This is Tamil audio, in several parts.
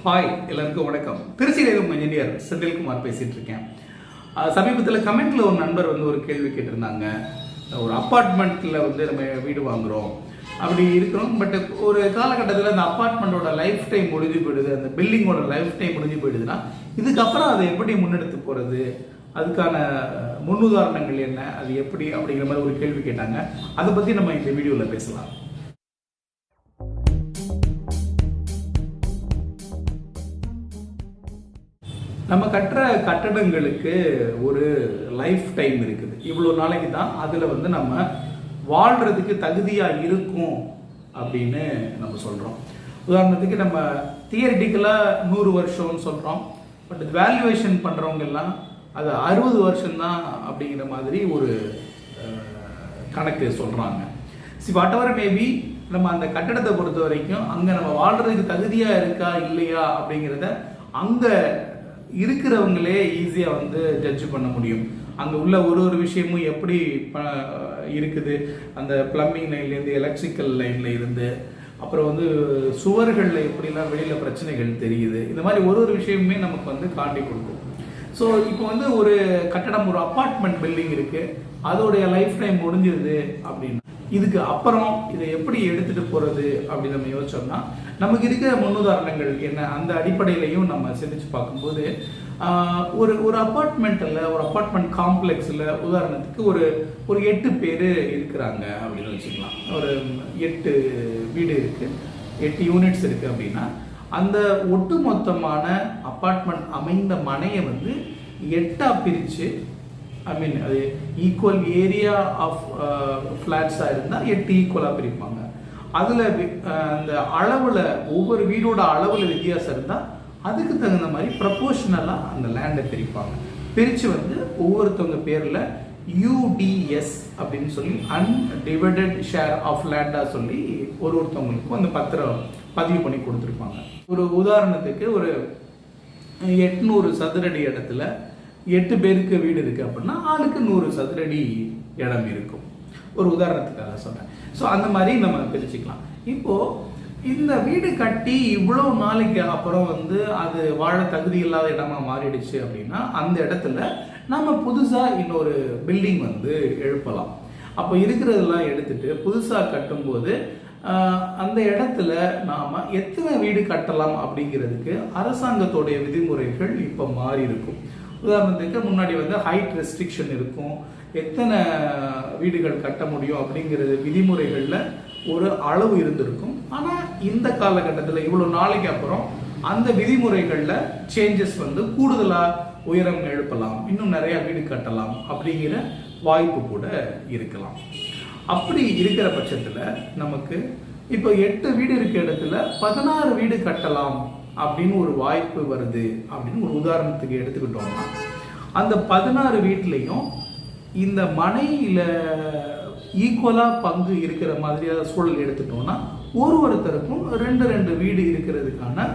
ஹாய் எல்லாருக்கும் வணக்கம். திருச்சியிலும் இன்ஜினியர் செந்தில் குமார் பேசிட்டு இருக்கேன். சமீபத்தில் கமெண்ட்ல ஒரு நண்பர் ஒரு கேள்வி கேட்டிருந்தாங்க. ஒரு அப்பார்ட்மெண்ட்ல நம்ம வீடு வாங்குறோம், அப்படி இருக்கிறோம். பட் ஒரு காலகட்டத்தில் அந்த அப்பார்ட்மெண்ட்டோட லைஃப் டைம் முடிஞ்சு போயிடுது, அந்த பில்டிங்கோட லைஃப் டைம் முடிஞ்சு போயிடுதுன்னா இதுக்கப்புறம் அதை எப்படி முன்னெடுத்து போறது, அதுக்கான முன்னுதாரணங்கள் என்ன, அது எப்படி அப்படிங்கிற மாதிரி ஒரு கேள்வி கேட்டாங்க. அதை பத்தி நம்ம இந்த வீடியோவில் பேசலாம். நம்ம கட்டுற கட்டடங்களுக்கு ஒரு லைஃப் டைம் இருக்குது. இவ்வளோ நாளைக்கு தான் அதில் நம்ம வாழ்கிறதுக்கு தகுதியாக இருக்கும் அப்படின்னு நம்ம சொல்கிறோம். உதாரணத்துக்கு நம்ம தியரிட்டிக்கலாக 100 வருஷம்னு சொல்கிறோம். பட் வேல்யூவேஷன் பண்ணுறவங்க எல்லாம் அது 60 வருஷம்தான் அப்படிங்கிற மாதிரி ஒரு கணக்கு சொல்கிறாங்க. வாட் எவர் மேபி நம்ம அந்த கட்டடத்தை பொறுத்த வரைக்கும் அங்கே நம்ம வாழ்கிறதுக்கு தகுதியாக இருக்கா இல்லையா அப்படிங்கிறத அங்கே இருக்கிறவங்களே ஈஸியாக ஜட்ஜ் பண்ண முடியும். அங்கே உள்ள ஒரு விஷயமும் எப்படி இருக்குது, அந்த பிளம்பிங் லைன்லேருந்து எலக்ட்ரிக்கல் லைனில் இருந்து அப்புறம் சுவர்களில் எப்படிலாம் வெளியில் பிரச்சனைகள் தெரியுது, இந்த மாதிரி ஒரு விஷயமுமே நமக்கு காட்டி கொடுக்கும். ஸோ இப்போ ஒரு கட்டடம், ஒரு அப்பார்ட்மெண்ட் பில்டிங் இருக்குது, அதோடைய லைஃப் டைம் முடிஞ்சிருது அப்படின்னா இதுக்கு அப்புறம் இதை எப்படி எடுத்துகிட்டு போகிறது அப்படின்னு நம்ம யோசிச்சோம்னா நமக்கு இருக்கிற முன்னுதாரணங்கள் என்ன, அந்த அடிப்படையிலையும் நம்ம சிந்திச்சு பார்க்கும்போது ஒரு அப்பார்ட்மெண்ட்டில், ஒரு அப்பார்ட்மெண்ட் காம்ப்ளெக்ஸில் உதாரணத்துக்கு ஒரு 8 பேர் இருக்கிறாங்க அப்படின்னு வச்சுக்கலாம். ஒரு 8 வீடு இருக்குது, 8 யூனிட்ஸ் இருக்குது அப்படின்னா அந்த ஒட்டுமொத்தமான அப்பார்ட்மெண்ட் அமைந்த மனையை 8ஆக பிரித்து, அது ஈக்குவல் ஏரியா ஆஃப் ஃப்ளாட்ஸாக இருந்தால் 8 ஈக்குவலாக பிரிப்பாங்க. அதில் அந்த அளவில் ஒவ்வொரு வீடோட அளவில் வித்தியாசம் இருந்தால் அதுக்கு தகுந்த மாதிரி ப்ரப்போர்ஷனலாக அந்த லேண்டை பிரிப்பாங்க. பிரித்து ஒவ்வொருத்தவங்க பேரில் UDS அப்படின்னு சொல்லி அன்டிவைடட் ஷேர் ஆஃப் லேண்டாக சொல்லி ஒருத்தவங்களுக்கும் அந்த பத்திரம் பதிவு பண்ணி கொடுத்துருப்பாங்க. ஒரு உதாரணத்துக்கு ஒரு 800 சதுரடி இடத்துல 8 பேருக்கு வீடு இருக்குது அப்படின்னா ஆளுக்கு 100 சதுரடி இடம் இருக்கும். ஒரு உதாரணத்துக்காக சொன்னேன். ஸோ அந்த மாதிரி நம்ம பிரிச்சுக்கலாம். இப்போது இந்த வீடு கட்டி இவ்வளோ நாளைக்கு அப்புறம் அது வாழ தகுதி இல்லாத இடமா மாறிடுச்சு அப்படின்னா அந்த இடத்துல நம்ம புதுசாக இன்னொரு பில்டிங் எழுப்பலாம். அப்போ இருக்கிறதெல்லாம் எடுத்துட்டு புதுசாக கட்டும்போது அந்த இடத்துல நாம் எத்தனை வீடு கட்டலாம் அப்படிங்கிறதுக்கு அரசாங்கத்தோடைய விதிமுறைகள் இப்போ மாறி இருக்கும். உதாரணத்துக்கு முன்னாடி ஹைட் ரெஸ்ட்ரிக்ஷன் இருக்கும், எத்தனை வீடுகள் கட்ட முடியும் அப்படிங்கிறது விதிமுறைகளில் ஒரு அளவு இருந்திருக்கும். ஆனால் இந்த காலகட்டத்தில் இவ்வளோ நாளைக்கு அப்புறம் அந்த விதிமுறைகளில் சேஞ்சஸ் கூடுதலாக உயரம் எழுப்பலாம், இன்னும் நிறையா வீடு கட்டலாம் அப்படிங்கிற வாய்ப்பு கூட இருக்கலாம். அப்படி இருக்கிற பட்சத்தில் நமக்கு இப்போ 8 வீடு இருக்க இடத்துல 16 வீடு கட்டலாம் அப்படின்னு ஒரு வாய்ப்பு வருது அப்படின்னு ஒரு உதாரணத்துக்கு எடுத்துக்கிட்டோம்னா அந்த 16 வீட்லேயும் இந்த மனையில் ஈக்குவலாக பங்கு இருக்கிற மாதிரியான சூழல் எடுத்துட்டோம்னா ஒருத்தருக்கும் 2 வீடு இருக்கிறதுக்கான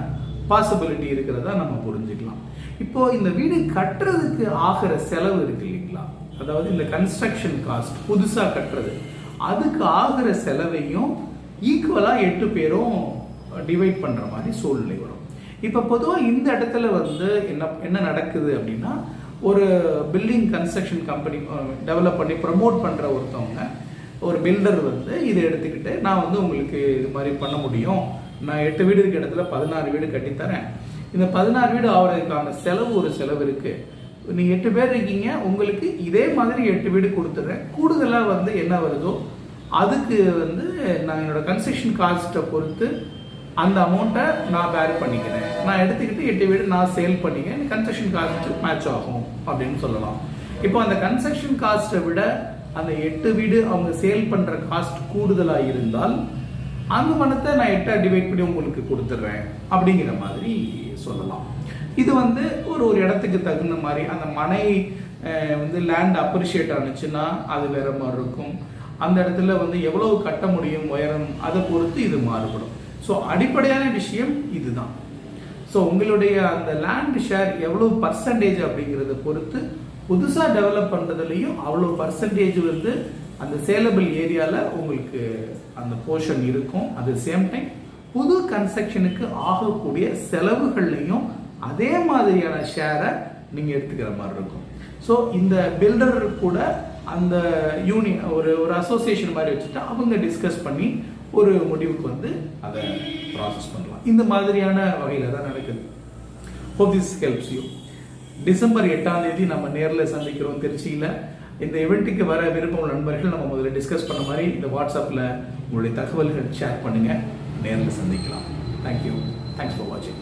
பாசிபிலிட்டி இருக்கிறதா நம்ம புரிஞ்சுக்கலாம். இப்போ இந்த வீடு கட்டுறதுக்கு ஆகிற செலவு இருக்கு இல்லைங்களா, அதாவது இந்த கன்ஸ்ட்ரக்ஷன் காஸ்ட், புதுசாக கட்டுறது, அதுக்கு ஆகிற செலவையும் ஈக்குவலாக 8 பேரும் டிவைட் பண்ணுற மாதிரி சூழ்நிலை வரும். இப்போ பொதுவாக இந்த இடத்துல என்ன நடக்குது அப்படின்னா ஒரு பில்டிங் கன்ஸ்ட்ரக்ஷன் கம்பெனி டெவலப் பண்ணி ப்ரமோட் பண்ணுற ஒருத்தவங்க, ஒரு பில்டர் இதை எடுத்துக்கிட்டு நான் உங்களுக்கு இது மாதிரி பண்ண முடியும், நான் 8 வீடு இருக்க இடத்துல 16 வீடு கட்டித்தரேன், இந்த 16 வீடு ஆகிறதுக்கான செலவு ஒரு செலவு இருக்குது, நீங்கள் 8 பேர் இருக்கீங்க, உங்களுக்கு இதே மாதிரி 8 வீடு கொடுத்துட்றேன், கூடுதலாக என்ன வருதோ அதுக்கு நான் என்னோட கன்ஸ்ட்ரக்ஷன் காஸ்ட்டை பொறுத்து அந்த அமௌண்ட்டை நான் பேர் பண்ணிக்கிறேன், நான் எடுத்துக்கிட்டு 8 வீடு நான் சேல் பண்ணிக்கிறேன், கன்ஸ்ட்ரக்ஷன் காஸ்ட்டு மேட்ச் ஆகும் அப்படின்னு சொல்லலாம். இப்போ அந்த கன்ஸ்ட்ரக்ஷன் காஸ்ட்டை விட அந்த 8 வீடு அவங்க சேல் பண்ணுற காஸ்ட் கூடுதலாக இருந்தால் அந்த பணத்தை நான் 8ஆக டிவைட் பண்ணி உங்களுக்கு கொடுத்துட்றேன் அப்படிங்கிற மாதிரி சொல்லலாம். இது ஒரு இடத்துக்கு தகுந்த மாதிரி அந்த மனை லேண்ட் அப்ரிஷியேட் ஆனிச்சுன்னா அது வேற மாதிரி இருக்கும். அந்த இடத்துல எவ்வளவு கட்ட முடியும் உயரம், அதை பொறுத்து இது மாறுபடும். ஸோ அடிப்படையான விஷயம் இதுதான். ஸோ உங்களுடைய அந்த லேண்ட் ஷேர் எவ்வளோ பர்சன்டேஜ் அப்படிங்கிறத பொறுத்து புதுசாக டெவலப் பண்ணுறதுலையும் அவ்வளோ பர்சன்டேஜ் அந்த சேலபிள் ஏரியாவில் உங்களுக்கு அந்த போர்ஷன் இருக்கும். அட் த சேம் டைம் புது கன்ஸ்ட்ரக்ஷனுக்கு ஆகக்கூடிய செலவுகள்லையும் அதே மாதிரியான ஷேரை நீங்கள் எடுத்துக்கிற மாதிரி இருக்கும். ஸோ இந்த பில்டர் கூட அந்த யூனியன் ஒரு அசோசியேஷன் மாதிரி வச்சுட்டு அவங்க டிஸ்கஸ் பண்ணி ஒரு முடிவுக்கு வந்து அதை ப்ராசஸ் பண்ணலாம். இந்த மாதிரியான வகையில் தான் நடக்குது. Hope this helps you. December 8ஆம் தேதி நம்ம நேரில் சந்திக்கிறோம் திருச்சியில். இந்த இவெண்ட்டுக்கு வர விருப்பம் நண்பர்கள் நம்ம முதல்ல டிஸ்கஸ் பண்ண மாதிரி இந்த வாட்ஸ்அப்பில் உங்களுடைய தகவல்கள் ஷேர் பண்ணுங்கள். நேரில் சந்திக்கலாம். தேங்க்யூ. தேங்க்ஸ் ஃபார் வாட்சிங்.